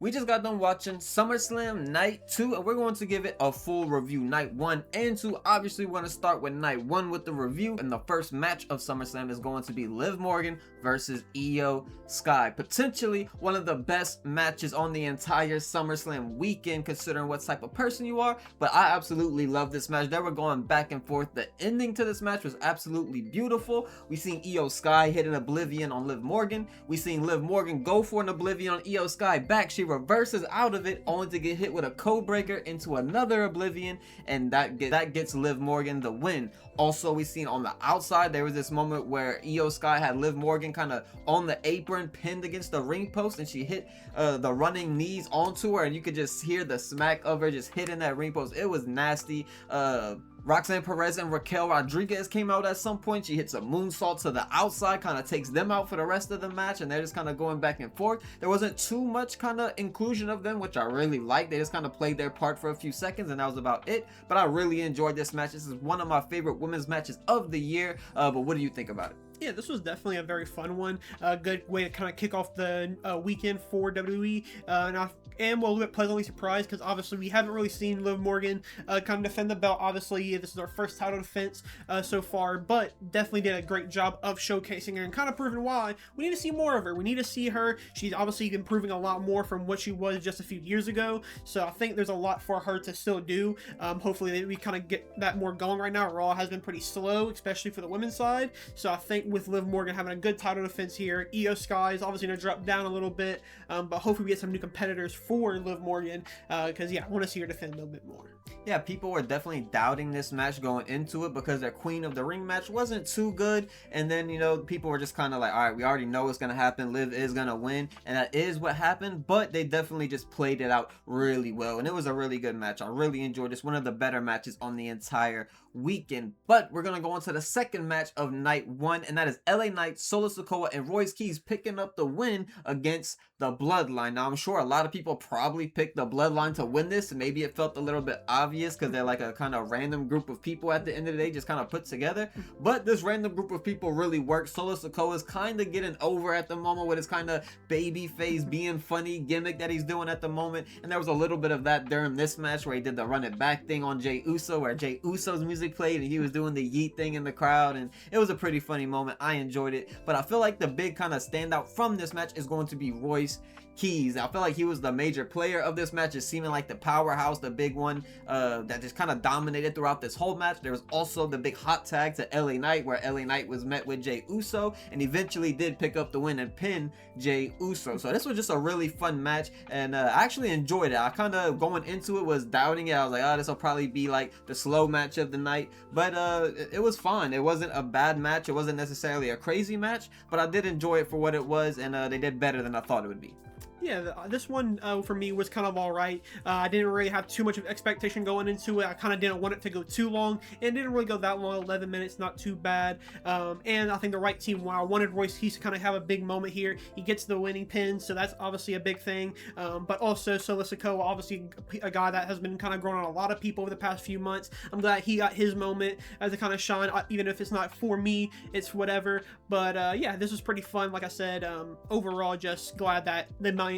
We just got done watching SummerSlam Night 2, and we're going to give it a full review. Night 1 and 2. Obviously, we're going to start with Night 1 with the review, and the first match of SummerSlam is going to be Liv Morgan versus Io Sky. Potentially one of the best matches on the entire SummerSlam weekend, considering what type of person you are, but I absolutely love this match. They were going back and forth. The ending to this match was absolutely beautiful. We seen Io Sky hit an Oblivion on Liv Morgan. We seen Liv Morgan go for an Oblivion on Io Sky back. She reverses out of it only to get hit with a code breaker into another Oblivion, and that gets Liv Morgan the win. Also, we seen on the outside there was this moment where Io Sky had Liv Morgan kind of on the apron pinned against the ring post, and she hit the running knees onto her, and you could just hear the smack of her just hitting that ring post. It was nasty. Roxanne Perez and Raquel Rodriguez came out at some point. She hits a moonsault to the outside, kind of takes them out for the rest of the match, and they're just kind of going back and forth. There wasn't too much kind of inclusion of them, which I really liked. They just kind of played their part for a few seconds, and that was about it. But I really enjoyed this match. This is one of my favorite women's matches of the year. But what do you think about it? Yeah, this was definitely a very fun one. A good way to kind of kick off the weekend for WWE. And I am a little bit pleasantly surprised because obviously we haven't really seen Liv Morgan kind of defend the belt. Obviously, this is our first title defense so far, but definitely did a great job of showcasing her and kind of proving why we need to see more of her. We need to see her. She's obviously improving a lot more from what she was just a few years ago. So I think there's a lot for her to still do. Hopefully we kind of get that more going right now. Raw has been pretty slow, especially for the women's side. So I think with Liv Morgan having a good title defense here, Io Sky is obviously going to drop down a little bit, but hopefully we get some new competitors for Liv Morgan, because yeah, I want to see her defend a little bit more. Yeah, people were definitely doubting this match going into it because their Queen of the Ring match wasn't too good, and then, you know, people were just kind of like, all right, we already know what's going to happen. Liv is going to win, and that is what happened, but they definitely just played it out really well, and it was a really good match. I really enjoyed this. One of the better matches on the entire weekend. But we're going to go on to the second match of Night 1, and that is LA Knight, Solo Sikoa, and Royce Keys picking up the win against the Bloodline. Now, I'm sure a lot of people probably picked the Bloodline to win this, and maybe it felt a little bit obvious because they're like a kind of random group of people at the end of the day, just kind of put together. But this random group of people really worked. Solo Sikoa is kind of getting over at the moment with his kind of baby face, being funny gimmick that he's doing at the moment, and there was a little bit of that during this match where he did the run it back thing on Jey Uso, where Jey Uso's music played and he was doing the yeet thing in the crowd, and it was a pretty funny moment. I enjoyed it, but I feel like the big kind of standout from this match is going to be Royce Keys. I feel like he was the major player of this match, just seeming like the powerhouse, the big one that just kind of dominated throughout this whole match. There was also the big hot tag to LA Knight, where LA Knight was met with Jey Uso and eventually did pick up the win and pin Jey Uso. So this was just a really fun match, and I actually enjoyed it. I kind of going into it was doubting it. I was like, oh, this will probably be like the slow match of the night, but it was fun. It wasn't a bad match. It wasn't necessarily a crazy match, but I did enjoy it for what it was, and they did better than I thought it would be. Yeah, this one for me was kind of all right. I didn't really have too much of expectation going into it. I kind of didn't want it to go too long, and it didn't really go that long. 11 minutes, not too bad. And I think the right team. While I wanted Royce Keys to kind of have a big moment here, he gets the winning pin, so that's obviously a big thing. But also Solo Sikoa, obviously a guy that has been kind of growing on a lot of people over the past few months. I'm glad he got his moment as a kind of shine, even if it's not for me, it's whatever. But yeah, this was pretty fun. Like I said, overall, just glad that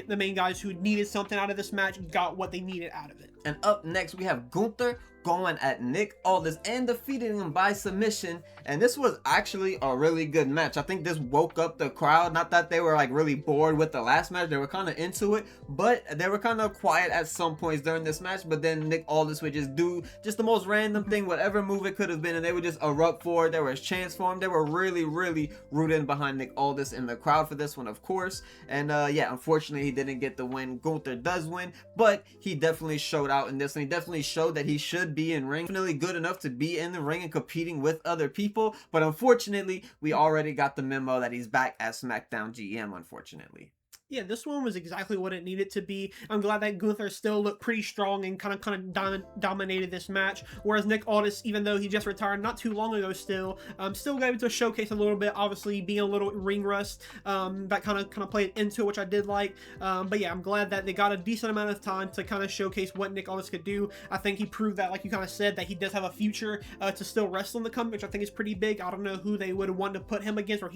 the main guys who needed something out of this match got what they needed out of it. And up next, we have Gunther going at Nick Aldis and defeating him by submission. And this was actually a really good match. I think this woke up the crowd. Not that they were like really bored with the last match. They were kind of into it, but they were kind of quiet at some points during this match. But then Nick Aldis would just do just the most random thing, whatever move it could have been, and they would just erupt for it. There was chants for him. They were really, really rooting behind Nick Aldis in the crowd for this one, of course. And yeah, unfortunately, he didn't get the win. Gunther does win, but he definitely showed out in this one. He definitely showed that he should be in ring, definitely good enough to be in the ring and competing with other people. But unfortunately, we already got the memo that he's back as SmackDown GM, unfortunately. Yeah, this one was exactly what it needed to be. I'm glad that Gunther still looked pretty strong and kind of dominated this match. Whereas Nick Aldis, even though he just retired not too long ago, still got to showcase a little bit. Obviously, being a little ring rust, that kind of played into it, which I did like. But yeah, I'm glad that they got a decent amount of time to kind of showcase what Nick Aldis could do. I think he proved that, like you kind of said, that he does have a future to still wrestle in the company, which I think is pretty big. I don't know who they would want to put him against, or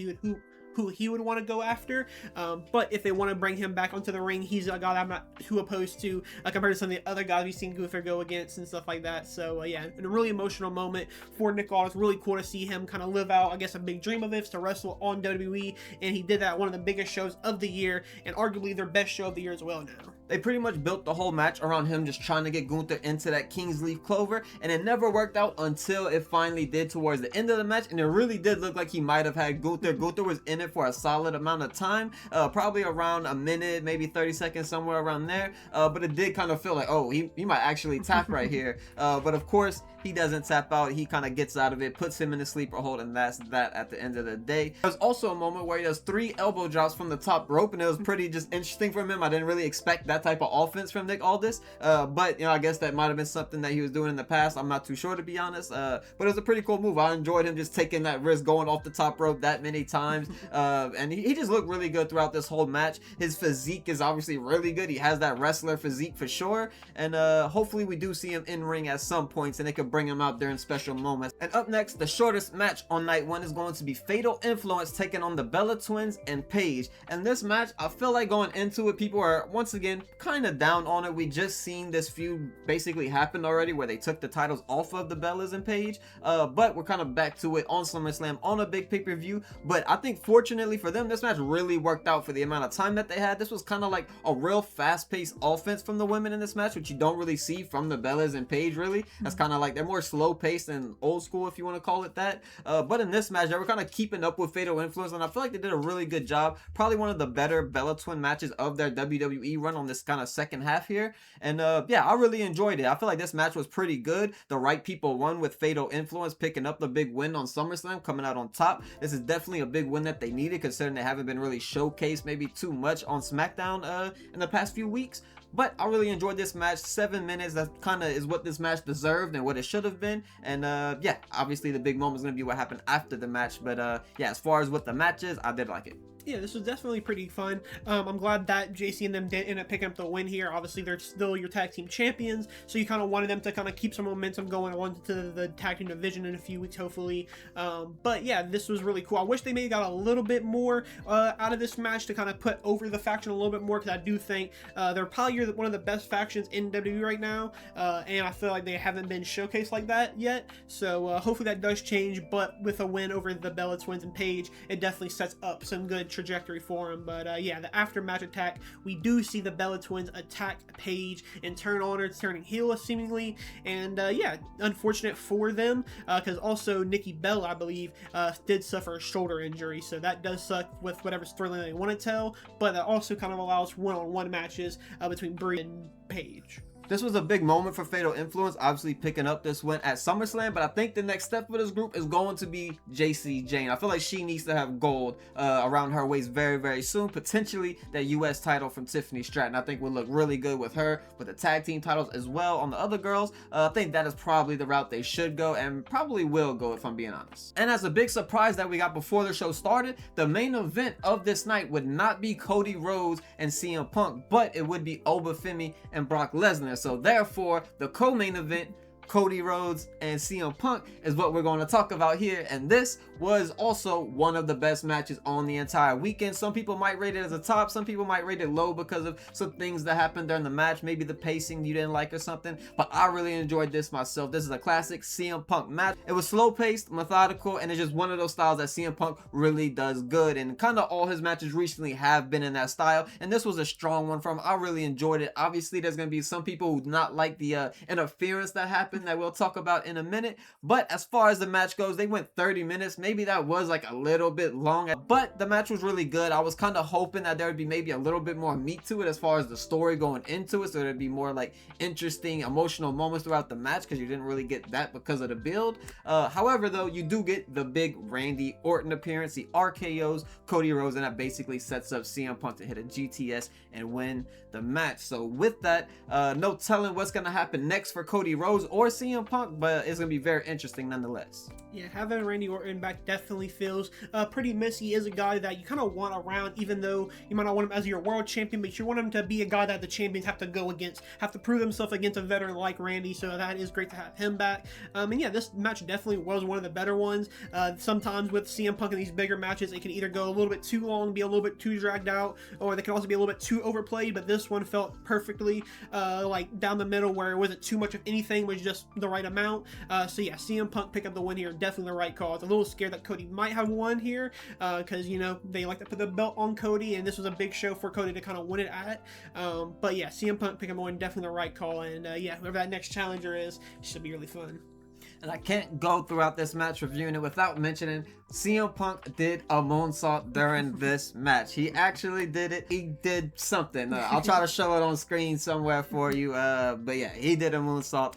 who he would want to go after. But if they want to bring him back onto the ring, he's a guy I'm not too opposed to compared to some of the other guys we've seen Gunther go against and stuff like that. So yeah, a really emotional moment for Nick Aldis. Really cool to see him kind of live out, I guess, a big dream of his to wrestle on WWE, and he did that at one of the biggest shows of the year, and arguably their best show of the year as well now. They pretty much built the whole match around him just trying to get Gunther into that Kingsleaf Clover, and it never worked out until it finally did towards the end of the match, and it really did look like he might have had Gunther. Gunther was in it for a solid amount of time, probably around a minute, maybe 30 seconds, somewhere around there, but it did kind of feel like, oh, he might actually tap right here, but of course, he doesn't tap out. He kind of gets out of it, puts him in the sleeper hold, and that's that at the end of the day. There's also a moment where he does 3 elbow drops from the top rope, and it was pretty just interesting from him. I didn't really expect that type of offense from Nick Aldis, but I guess that might have been something that he was doing in the past. I'm not too sure, to be honest, but it was a pretty cool move. I enjoyed him just taking that risk, going off the top rope that many times, and he just looked really good throughout this whole match. His physique is obviously really good. He has that wrestler physique for sure, and hopefully we do see him in ring at some points, and they could bring him out during special moments. And up next, the shortest match on night 1 is going to be Fatal Influence taking on the Bella Twins and Paige. And this match, I feel like going into it, people are once again kind of down on it. We just seen this feud basically happen already where they took the titles off of the Bellas and Paige, but we're kind of back to it on SummerSlam on a big pay-per-view. But I think fortunately for them, this match really worked out for the amount of time that they had. This was kind of like a real fast-paced offense from the women in this match, which you don't really see from the Bellas and Paige really. That's kind of like, they're more slow paced and old school, if you want to call it that, but in this match they were kind of keeping up with Fatal Influence, and I feel like they did a really good job. Probably one of the better Bella Twin matches of their WWE run on this kind of second half here, and yeah, I really enjoyed it. I feel like this match was pretty good. The right people won, with Fatal Influence picking up the big win on SummerSlam, coming out on top. This is definitely a big win that they needed, considering they haven't been really showcased maybe too much on SmackDown in the past few weeks. But I really enjoyed this match. 7 minutes, that kind of is what this match deserved and what it should have been. And yeah, obviously the big moment is going to be what happened after the match. But yeah, as far as what the match is, I did like it. Yeah, this was definitely pretty fun. I'm glad that JC and them did end up picking up the win here. Obviously, they're still your tag team champions, so you kind of wanted them to kind of keep some momentum going on to the tag team division in a few weeks, hopefully. But yeah, this was really cool. I wish they maybe got a little bit more out of this match to kind of put over the faction a little bit more, because I do think they're probably one of the best factions in WWE right now, and I feel like they haven't been showcased like that yet. So hopefully that does change, but with a win over the Bella Twins and Paige, it definitely sets up some good trajectory for him. But yeah, the after match attack, we do see the Bella Twins attack Paige and turn on her, turning heel seemingly, and yeah, unfortunate for them, because also Nikki Bella, I believe, did suffer a shoulder injury, so that does suck with whatever storyline they want to tell, but that also kind of allows one-on-one matches between Brie and Paige. This was a big moment for Fatal Influence, obviously picking up this win at SummerSlam, but I think the next step for this group is going to be JC Jane. I feel like she needs to have gold around her waist very, very soon. Potentially that US title from Tiffany Stratton, I think would look really good with her, with the tag team titles as well on the other girls. I think that is probably the route they should go, and probably will go, if I'm being honest. And as a big surprise that we got before the show started, the main event of this night would not be Cody Rhodes and CM Punk, but it would be Obafemi and Brock Lesnar. So therefore, the co-main event, Cody Rhodes and CM Punk, is what we're going to talk about here, and this was also one of the best matches on the entire weekend. Some people might rate it as a top, some people might rate it low because of some things that happened during the match, maybe the pacing you didn't like or something, but I really enjoyed this myself. This is a classic CM Punk match. It was slow paced, methodical, and it's just one of those styles that CM Punk really does good, and kind of all his matches recently have been in that style, and this was a strong one from him. I really enjoyed it. Obviously there's going to be some people who not like the interference that happened that we'll talk about in a minute, but as far as the match goes, they went 30 minutes. Maybe that was like a little bit long, but the match was really good. I was kind of hoping that there would be maybe a little bit more meat to it as far as the story going into it, so there'd be more like interesting emotional moments throughout the match, because you didn't really get that because of the build. However though, you do get the big Randy Orton appearance, the RKO's Cody Rhodes, and that basically sets up CM Punk to hit a GTS and win the match. So with that, no telling what's gonna happen next for Cody Rhodes or CM Punk, but it's gonna be very interesting nonetheless. Yeah, having Randy Orton back match definitely feels pretty missed. He is a guy that you kind of want around, even though you might not want him as your world champion, but you want him to be a guy that the champions have to go against, have to prove himself against a veteran like Randy, so that is great to have him back. And yeah, this match definitely was one of the better ones. Sometimes with CM Punk in these bigger matches, it can either go a little bit too long, be a little bit too dragged out, or they can also be a little bit too overplayed, but this one felt perfectly like down the middle, where it wasn't too much of anything, was just the right amount. So yeah, CM Punk pick up the win here, definitely the right call. I was a little scared that Cody might have won here, because you know they like to put the belt on Cody, and this was a big show for Cody to kind of win it at. But yeah, CM Punk pick up the win, definitely the right call, and yeah, whoever that next challenger is, should be really fun. And I can't go throughout this match reviewing it without mentioning CM Punk did a moonsault during this match. He actually did it. He did something. I'll try to show it on screen somewhere for you. But yeah, he did a moonsault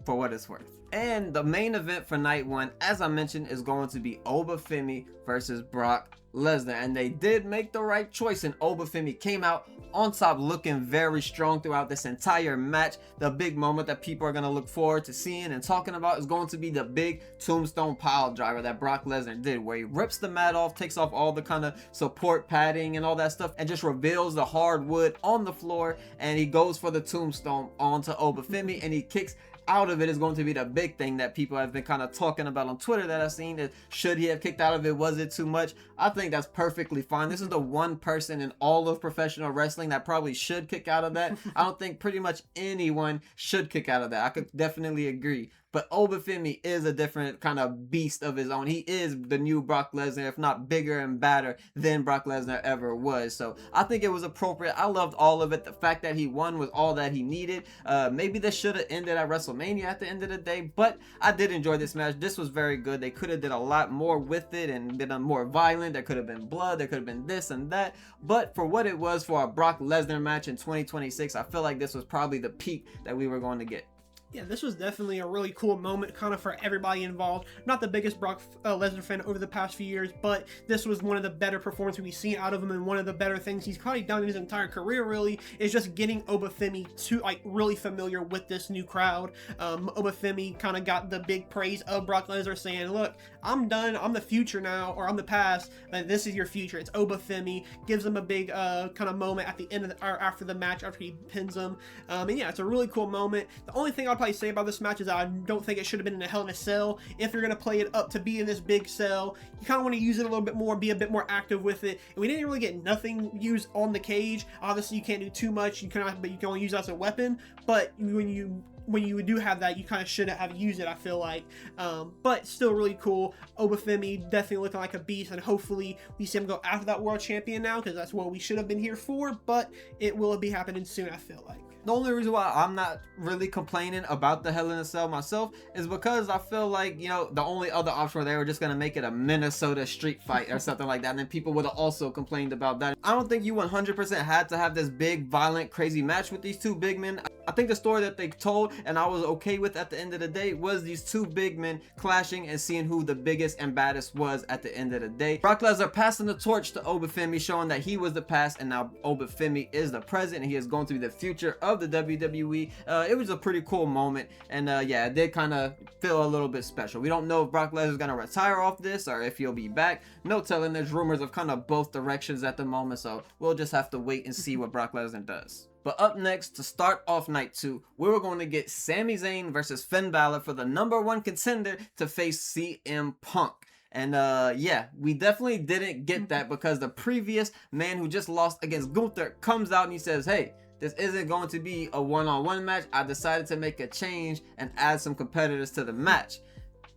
for what it's worth. And the main event for night one, as I mentioned, is going to be Obafemi versus Brock Lesnar. And they did make the right choice, and Obafemi came out on top looking very strong throughout this entire match. The big moment that people are going to look forward to seeing and talking about is going to be the big tombstone pile driver that Brock Lesnar did, where he rips the mat off, takes off all the kind of support padding and all that stuff, and just reveals the hardwood on the floor, and he goes for the tombstone onto Obafemi, and he kicks out of it. Is going to be the big thing that people have been kind of talking about on Twitter that I've seen. Is should he have kicked out of it? Was it too much? I think that's perfectly fine. This is the one person in all of professional wrestling that probably should kick out of that. I don't think pretty much anyone should kick out of that. I could definitely agree. But Obafemi is a different kind of beast of his own. He is the new Brock Lesnar, if not bigger and badder than Brock Lesnar ever was. So I think it was appropriate. I loved all of it. The fact that he won was all that he needed. Maybe this should have ended at WrestleMania at the end of the day, but I did enjoy this match. This was very good. They could have did a lot more with it and been more violent. There could have been blood. There could have been this and that. But for what it was for a Brock Lesnar match in 2026, I feel like this was probably the peak that we were going to get. Yeah, this was definitely a really cool moment kind of for everybody involved. Not the biggest Brock Lesnar fan over the past few years, but this was one of the better performances we've seen out of him, and one of the better things he's probably done in his entire career, really, is just getting Obafemi to like really familiar with this new crowd. Obafemi kind of got the big praise of Brock Lesnar, saying, look, I'm done, I'm the future now, or I'm the past, and this is your future. It's Obafemi. Gives him a big kind of moment at the end of the, or after the match, after he pins him. And yeah, it's a really cool moment. The only thing I'll probably say about this match is that I don't think it should have been in a Hell in a Cell. If you're going to play it up to be in this big cell, you kind of want to use it a little bit more, be a bit more active with it. And we didn't really get nothing used on the cage. Obviously, you can't do too much, but you can only use it as a weapon. But when you do have that, you kind of should have used it, I feel like. But still really cool. Obafemi definitely looking like a beast, and hopefully we see him go after that world champion now, because that's what we should have been here for, but it will be happening soon, I feel like. The only reason why I'm not really complaining about the Hell in a Cell myself is because I feel like, you know, the only other option where they were just going to make it a Minnesota street fight or something like that, and then people would have also complained about that. I don't think you 100% had to have this big, violent, crazy match with these two big men. I think the story that they told, and I was okay with at the end of the day, was these two big men clashing and seeing who the biggest and baddest was at the end of the day. Brock Lesnar passing the torch to Obafemi, showing that he was the past, and now Obafemi is the present, and he is going to be the future of the WWE. It was a pretty cool moment, and yeah, it did kind of feel a little bit special. We don't know if Brock Lesnar is going to retire off this or if he'll be back. No telling. There's rumors of kind of both directions at the moment, so we'll just have to wait and see what Brock Lesnar does. But up next, to start off night 2, we were going to get Sami Zayn versus Finn Balor for the #1 contender to face CM Punk. And yeah, we definitely didn't get that, because the previous man who just lost against Gunther comes out and he says, hey, this isn't going to be a one-on-one match. I decided to make a change and add some competitors to the match.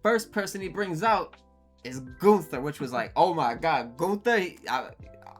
First person he brings out is Gunther, which was like, oh my god, Gunther?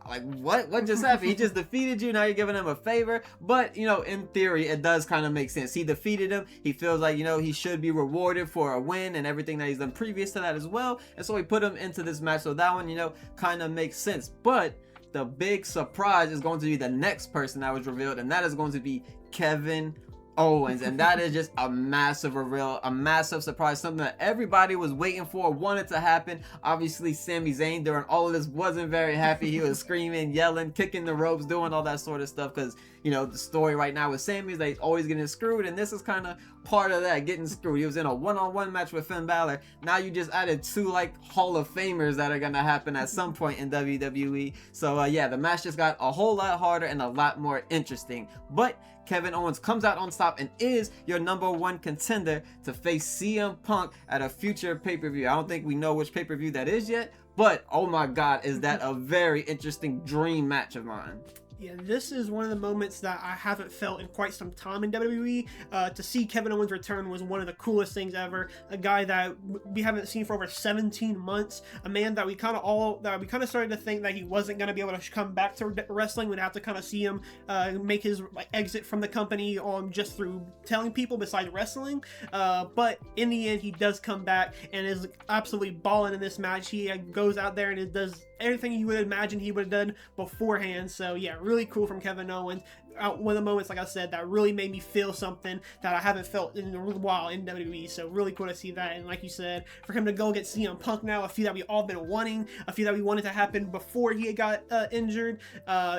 Like, what just happened? He just defeated you, now you're giving him a favor? But, you know, in theory, it does kind of make sense. He defeated him. He feels like, you know, he should be rewarded for a win and everything that he's done previous to that as well. And so he put him into this match. So that one, you know, kind of makes sense. But the big surprise is going to be the next person that was revealed, and that is going to be Kevin Owens. And that is just a massive reveal, a massive surprise, something that everybody was waiting for, wanted to happen. Obviously, Sami Zayn during all of this wasn't very happy. He was screaming, yelling, kicking the ropes, doing all that sort of stuff, because you know, the story right now with Sami is that he's always getting screwed, and this is kind of part of that, getting screwed. He was in a one-on-one match with Finn Balor. Now you just added 2 like Hall of Famers that are gonna happen at some point in WWE. So yeah, the match just got a whole lot harder and a lot more interesting. But Kevin Owens comes out on top and is your #1 contender to face CM Punk at a future pay-per-view. I don't think we know which pay-per-view that is yet, but oh my god, is that a very interesting dream match of mine. Yeah, this is one of the moments that I haven't felt in quite some time in WWE. To see Kevin Owens return was one of the coolest things ever. A guy that we haven't seen for over 17 months. A man that we kind of started to think that he wasn't going to be able to come back to wrestling. We'd have to kind of see him make his exit from the company just through telling people besides wrestling. But in the end, he does come back and is absolutely balling in this match. He goes out there and it does everything you would imagine he would have done beforehand. So yeah, really cool from Kevin Owens. One of the moments, like I said, that really made me feel something that I haven't felt in a while in WWE. So really cool to see that. And like you said, for him to go get CM Punk now, a feud that we all been wanting, a feud that we wanted to happen before he got injured,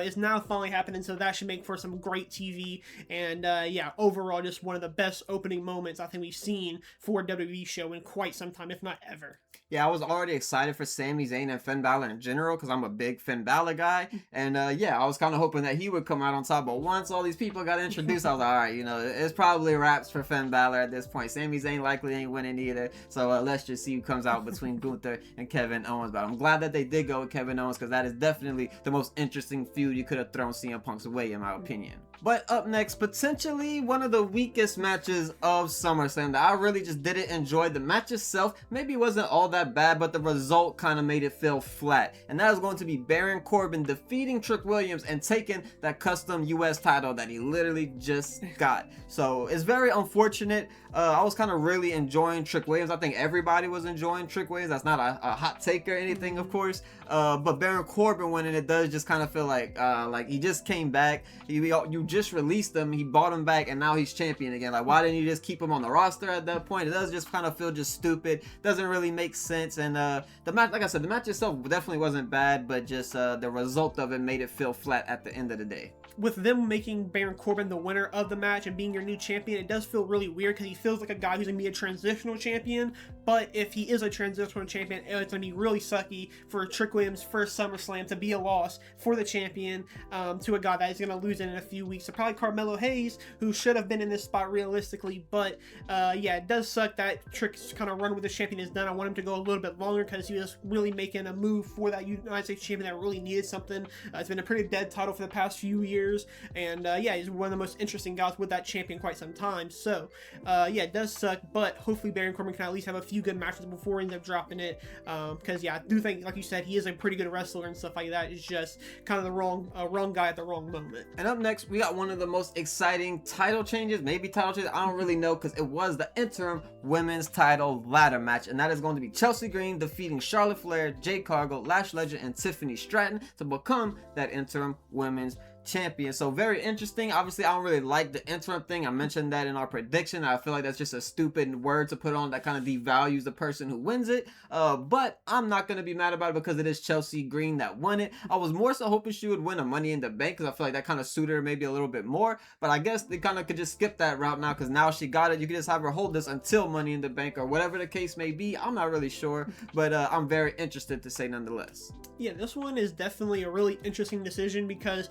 is now finally happening. So that should make for some great TV. And yeah, overall, just one of the best opening moments I think we've seen for a WWE show in quite some time, if not ever. Yeah, I was already excited for Sami Zayn and Finn Balor in general because I'm a big Finn Balor guy. And yeah, I was kind of hoping that he would come out on top. But once all these people got introduced, I was like, all right, you know, it's probably wraps for Finn Balor at this point. Sami Zayn likely ain't winning either. So let's just see who comes out between Gunther and Kevin Owens. But I'm glad that they did go with Kevin Owens because that is definitely the most interesting feud you could have thrown CM Punk's way, in my opinion. But up next, potentially one of the weakest matches of SummerSlam that I really just didn't enjoy. The match itself maybe wasn't all that bad, but the result kind of made it feel flat. And that is going to be Baron Corbin defeating Trick Williams and taking that custom US title that he literally just got. So it's very unfortunate. I was kind of really enjoying Trick Williams. I think everybody was enjoying Trick Williams. That's not a hot take or anything, of course. But Baron Corbin winning, it does just kind of feel like he just came back. You just released him, he bought him back, and now he's champion again. Like, why didn't you just keep him on the roster at that point? It does just kind of feel just stupid. Doesn't really make sense. And the match, like I said, the match itself definitely wasn't bad, but just the result of it made it feel flat at the end of the day. With them making Baron Corbin the winner of the match and being your new champion, it does feel really weird because he feels like a guy who's going to be a transitional champion. But if he is a transitional champion, it's going to be really sucky for Trick Williams' first SummerSlam to be a loss for the champion to a guy that is going to lose it in a few weeks. So probably Carmelo Hayes, who should have been in this spot realistically. But yeah, it does suck that Trick's kind of run with the champion is done. I want him to go a little bit longer because he was really making a move for that United States champion that really needed something. It's been a pretty dead title for the past few years. And yeah, he's one of the most interesting guys with that champion quite some time. So yeah, it does suck, but hopefully Baron Corbin can at least have a few good matches before he ends up dropping it. Because yeah, I do think, like you said, he is a pretty good wrestler and stuff like that. It's just kind of the wrong guy at the wrong moment. And up next, we got one of the most exciting title changes, maybe title changes, I don't really know, because it was the interim women's title ladder match, and that is going to be Chelsea Green defeating Charlotte Flair, Jade Cargill, Lash Legend, and Tiffany Stratton to become that interim women's champion. So very interesting. Obviously, I don't really like the interim thing. I mentioned that in our prediction. I feel like that's just a stupid word to put on that kind of devalues the person who wins it. But I'm not going to be mad about it because it is Chelsea Green that won it. I was more so hoping she would win a Money in the Bank because I feel like that kind of suited her maybe a little bit more. But I guess they kind of could just skip that route now because now she got it. You could just have her hold this until Money in the Bank or whatever the case may be. I'm not really sure, but I'm very interested to say nonetheless. Yeah, this one is definitely a really interesting decision because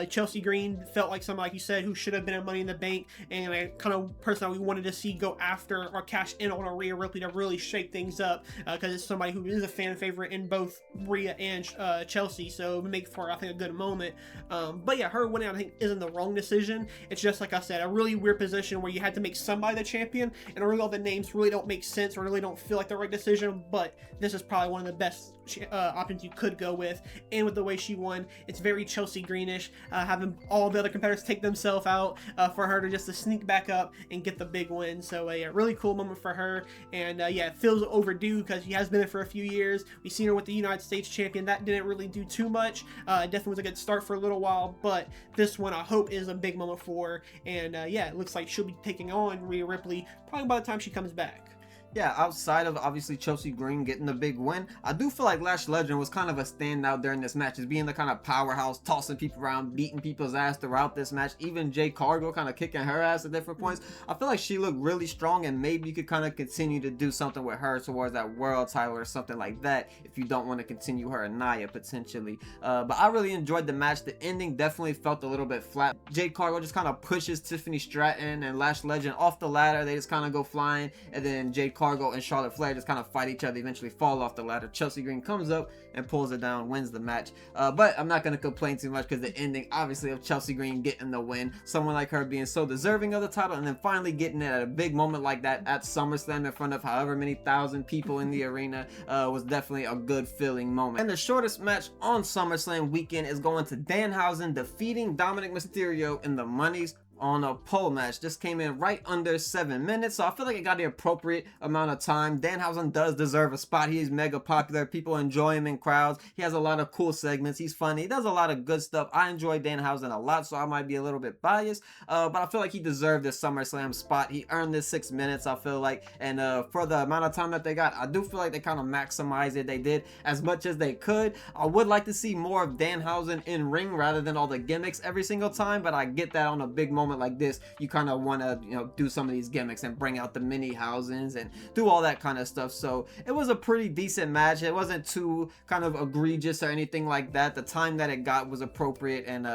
Chelsea Green felt like somebody, like you said, who should have been a Money in the Bank, and a kind of person that we wanted to see go after or cash in on a Rhea Ripley to really shake things up because it's somebody who is a fan favorite in both Rhea and Chelsea, so it would make for, I think, a good moment. But yeah, her winning, I think, isn't the wrong decision. It's just, like I said, a really weird position where you had to make somebody the champion, and really all the names really don't make sense or really don't feel like the right decision, but this is probably one of the best options you could go with. And with the way she won, it's very Chelsea Greenish, having all the other competitors take themselves out for her to just to sneak back up and get the big win. So yeah, really cool moment for her. And yeah, it feels overdue because she has been there for a few years. We've seen her with the United States champion. That didn't really do too much. It definitely was a good start for a little while, but this one I hope is a big moment for her. And yeah, it looks like she'll be taking on Rhea Ripley probably by the time she comes back. Yeah, outside of obviously Chelsea Green getting the big win, I do feel like Lash Legend was kind of a standout during this match, as being the kind of powerhouse, tossing people around, beating people's ass throughout this match. Even Jade Cargill kind of kicking her ass at different points. I feel like she looked really strong, and maybe you could kind of continue to do something with her towards that world title or something like that if you don't want to continue her and Nia potentially. But I really enjoyed the match. The ending definitely felt a little bit flat. Jade Cargill just kind of pushes Tiffany Stratton and Lash Legend off the ladder. They just kind of go flying, and then Jade Cargill and Charlotte Flair just kind of fight each other, eventually fall off the ladder. Chelsea Green comes up and pulls it down, wins the match. But I'm not going to complain too much, because the ending, obviously, of Chelsea Green getting the win, someone like her being so deserving of the title, and then finally getting it at a big moment like that at SummerSlam in front of however many thousand people in the arena, was definitely a good feeling moment. And the shortest match on SummerSlam weekend is going to Danhausen defeating Dominic Mysterio in the Money's on a pole match. This came in right under 7 minutes, so I feel like it got the appropriate amount of time. Danhausen does deserve a spot. He is mega popular. People enjoy him in crowds. He has a lot of cool segments. He's funny. He does a lot of good stuff. I enjoy Danhausen a lot, so I might be a little bit biased, but I feel like he deserved this SummerSlam spot. He earned this 6 minutes, I feel like, and for the amount of time that they got, I do feel like they kind of maximized it. They did as much as they could. I would like to see more of Danhausen in ring rather than all the gimmicks every single time, but I get that on a big moment like this, you kind of want to, do some of these gimmicks and bring out the mini Housens and do all that kind of stuff. So it was a pretty decent match. It wasn't too kind of egregious or anything like that. The time that it got was appropriate, and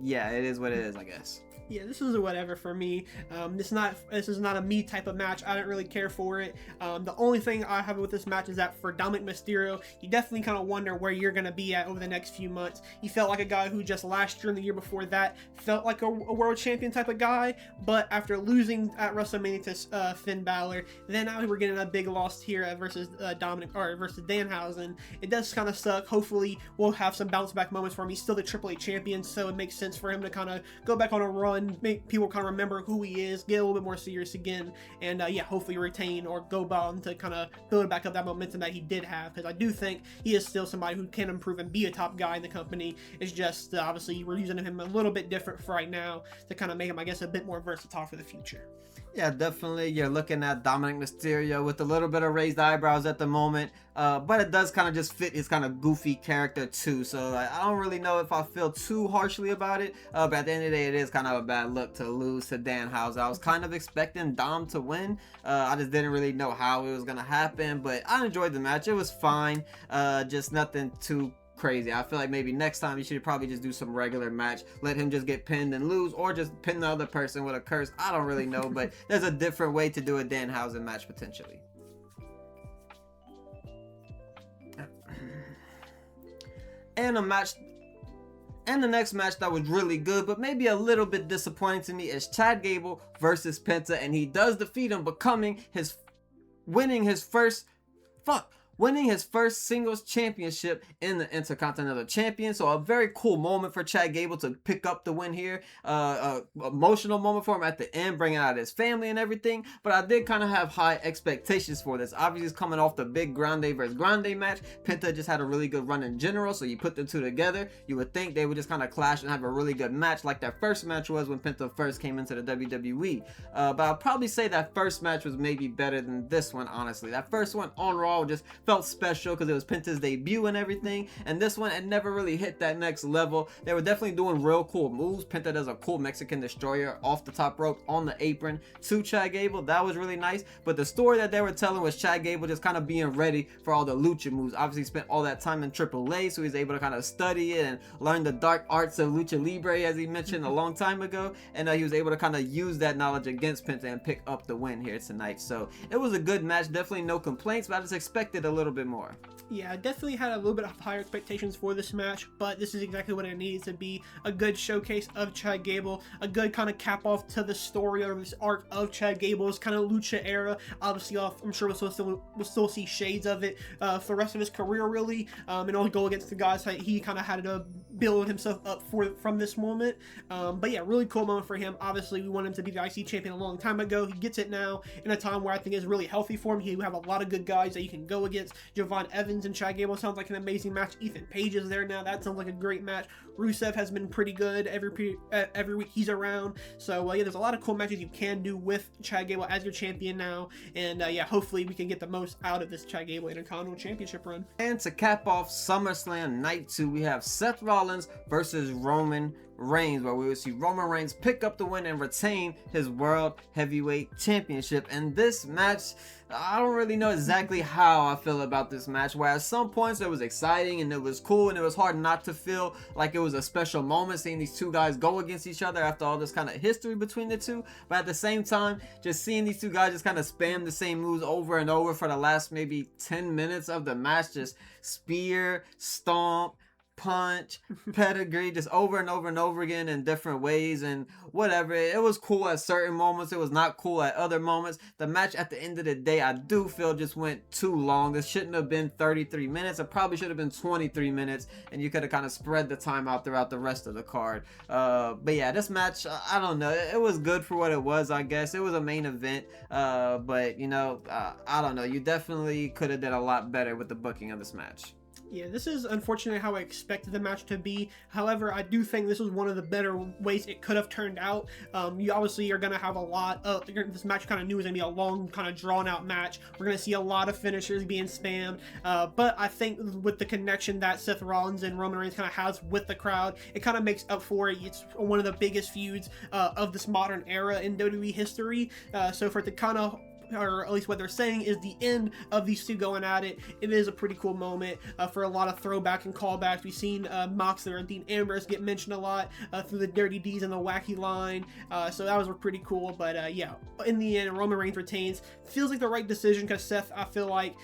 yeah, it is what it is, I guess. Yeah, this was whatever for me. This is not a me type of match. I didn't really care for it. The only thing I have with this match is that for Dominic Mysterio, you definitely kind of wonder where you're going to be at over the next few months. He felt like a guy who just last year and the year before that felt like a world champion type of guy, but after losing at WrestleMania to Finn Balor, then now we're getting a big loss here versus versus Danhausen. It does kind of suck. Hopefully we'll have some bounce back moments for him. He's still the AAA champion, so it makes sense for him to kind of go back on a run, make people kind of remember who he is, get a little bit more serious again, and yeah, hopefully retain or go on to kind of build back up that momentum that he did have, because I do think he is still somebody who can improve and be a top guy in the company. It's just obviously we're using him a little bit different for right now to kind of make him, I guess, a bit more versatile for the future. Yeah, definitely. You're looking at Dominic Mysterio with a little bit of raised eyebrows at the moment, but it does kind of just fit his kind of goofy character too. So I don't really know if I feel too harshly about it, but at the end of the day, it is kind of a bad look to lose to Danhausen. I was kind of expecting Dom to win. I just didn't really know how it was going to happen, but I enjoyed the match. It was fine, just nothing too crazy. I feel like maybe next time you should probably just do some regular match, let him just get pinned and lose, or just pin the other person with a curse. I don't really know, but there's a different way to do a Danhausen match potentially. And the next match that was really good, but maybe a little bit disappointing to me, is Chad Gable versus Penta, and he does defeat him, winning his first singles championship in the Intercontinental Champion. So a very cool moment for Chad Gable to pick up the win here. Emotional moment for him at the end, bringing out his family and everything. But I did kind of have high expectations for this. Obviously, it's coming off the big Grande versus Grande match. Penta just had a really good run in general, so you put the two together, you would think they would just kind of clash and have a really good match like that first match was when Penta first came into the WWE. But I'll probably say that first match was maybe better than this one, honestly. That first one on Raw just felt special because it was Penta's debut and everything, and this one, it never really hit that next level. They were definitely doing real cool moves. Penta does a cool Mexican destroyer off the top rope on the apron to Chad Gable. That was really nice, but the story that they were telling was Chad Gable just kind of being ready for all the lucha moves. Obviously spent all that time in AAA, so he's able to kind of study it and learn the dark arts of lucha libre, as he mentioned a long time ago, and he was able to kind of use that knowledge against Penta and pick up the win here tonight. So it was a good match, definitely no complaints, but I just expected a little bit more. Yeah, I definitely had a little bit of higher expectations for this match, but this is exactly what it needs to be. A good showcase of Chad Gable, a good kind of cap off to the story or this arc of Chad Gable's kind of lucha era. Obviously, I'm sure we'll still see shades of it for the rest of his career, really, and only go against the guys that he kind of had to build himself up from this moment. But yeah, really cool moment for him. Obviously, we want him to be the IC champion a long time ago. He gets it now in a time where I think is really healthy for him. He have a lot of good guys that you can go against. against Javon Evans and Chad Gable sounds like an amazing match. Ethan Page is there now. That sounds like a great match. Rusev has been pretty good every week he's around. So yeah, there's a lot of cool matches you can do with Chad Gable as your champion now. And yeah, hopefully we can get the most out of this Chad Gable Intercontinental Championship run. And to cap off SummerSlam Night 2, we have Seth Rollins versus Roman Reigns, where we will see Roman Reigns pick up the win and retain his World Heavyweight Championship. And this match, I don't really know exactly how I feel about this match, where at some points it was exciting and it was cool and it was hard not to feel like it was a special moment seeing these two guys go against each other after all this kind of history between the two. But at the same time, just seeing these two guys just kind of spam the same moves over and over for the last maybe 10 minutes of the match, just spear, stomp, punch, pedigree, just over and over and over again in different ways and whatever. It was cool at certain moments, it was not cool at other moments. The match at the end of the day, I do feel just went too long. This shouldn't have been 33 minutes. It probably should have been 23 minutes, and you could have kind of spread the time out throughout the rest of the card. But yeah, this match, I don't know, it was good for what it was. I guess it was a main event, but you know, I don't know, you definitely could have did a lot better with the booking of this match. Yeah, this is unfortunately how I expected the match to be. However, I do think this was one of the better ways it could have turned out. You obviously are going to have a lot of... This match kind of knew it was going to be a long, kind of drawn-out match. We're going to see a lot of finishers being spammed. But I think with the connection that Seth Rollins and Roman Reigns kind of has with the crowd, it kind of makes up for it. It's one of the biggest feuds of this modern era in WWE history. So for it to kind of... or at least what they're saying is the end of these two going at it. It is a pretty cool moment for a lot of throwback and callbacks. We've seen Moxley and Dean Ambrose get mentioned a lot through the Dirty D's and the Wacky Line, so that was pretty cool. But yeah, in the end, Roman Reigns retains. Feels like the right decision because Seth, I feel like,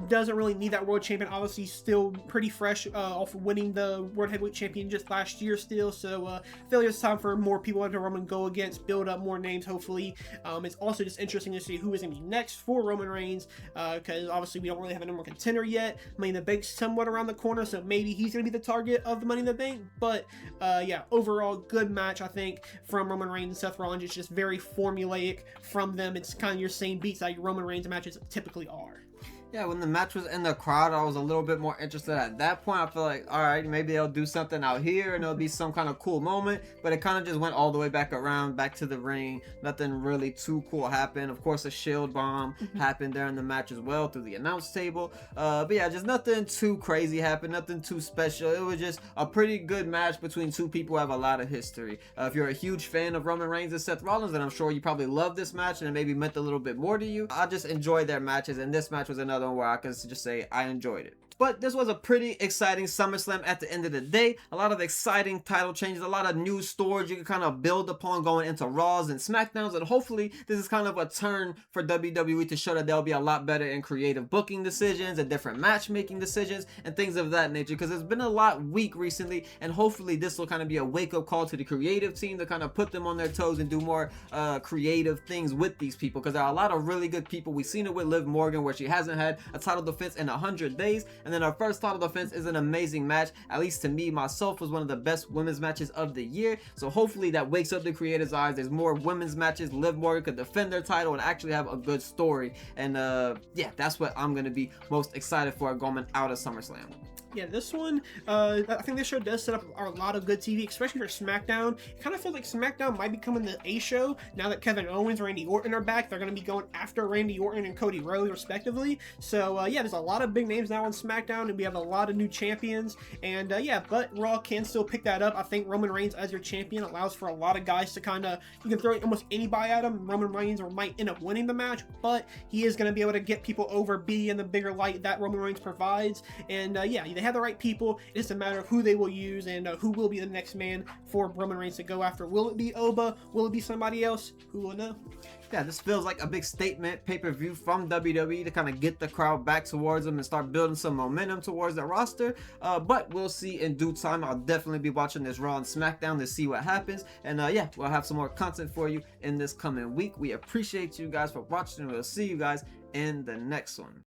doesn't really need that world champion. Obviously still pretty fresh off winning the world heavyweight champion just last year still, so I feel like it's time for more people to Roman go against, build up more names hopefully. It's also just interesting to see who is going to be next for Roman Reigns, because obviously we don't really have a number one contender yet. Money in the Bank's somewhat around the corner, so maybe he's going to be the target of the Money in the Bank. But yeah, overall good match I think from Roman Reigns and Seth Rollins. It's just very formulaic from them. It's kind of your same beats that your Roman Reigns matches typically are. Yeah, when the match was in the crowd, I was a little bit more interested at that point. I feel like, all right, maybe they'll do something out here and it'll be some kind of cool moment. But it kind of just went all the way back around, back to the ring. Nothing really too cool happened. Of course, a shield bomb happened there in the match as well through the announce table. But yeah, just nothing too crazy happened, nothing too special. It was just a pretty good match between two people who have a lot of history. If you're a huge fan of Roman Reigns and Seth Rollins, then I'm sure you probably love this match and it maybe meant a little bit more to you. I just enjoyed their matches, and this match was another one where I can just say I enjoyed it. But this was a pretty exciting SummerSlam at the end of the day. A lot of exciting title changes, a lot of new stories you can kind of build upon going into Raws and SmackDowns, and hopefully this is kind of a turn for WWE to show that they'll be a lot better in creative booking decisions and different matchmaking decisions and things of that nature, because it's been a lot weak recently, and hopefully this will kind of be a wake-up call to the creative team to kind of put them on their toes and do more creative things with these people, because there are a lot of really good people. We've seen it with Liv Morgan, where she hasn't had a title defense in 100 days, and then our first title defense is an amazing match. At least to me, myself, was one of the best women's matches of the year. So hopefully that wakes up the creators' eyes. There's more women's matches. Liv Morgan could defend their title and actually have a good story. And yeah, that's what I'm gonna be most excited for going out of SummerSlam. Yeah, this one, I think this show does set up a lot of good TV, especially for SmackDown. It kind of feels like SmackDown might be becoming the A show now that Kevin Owens and Randy Orton are back. They're going to be going after Randy Orton and Cody Rhodes, respectively. So, yeah, there's a lot of big names now on SmackDown, and we have a lot of new champions. And, yeah, but Raw can still pick that up. I think Roman Reigns as your champion allows for a lot of guys to kind of, you can throw almost anybody at him. Roman Reigns might end up winning the match, but he is going to be able to get people over, be in the bigger light that Roman Reigns provides. And, yeah, they have the right people. It's a matter of who they will use and who will be the next man for Roman Reigns to go after. Will it be Oba? Will it be somebody else? Who will know? Yeah, this feels like a big statement pay-per-view from WWE to kind of get the crowd back towards them and start building some momentum towards the roster. But we'll see in due time. I'll definitely be watching this Raw and SmackDown to see what happens. And yeah, we'll have some more content for you in this coming week. We appreciate you guys for watching, and we'll see you guys in the next one.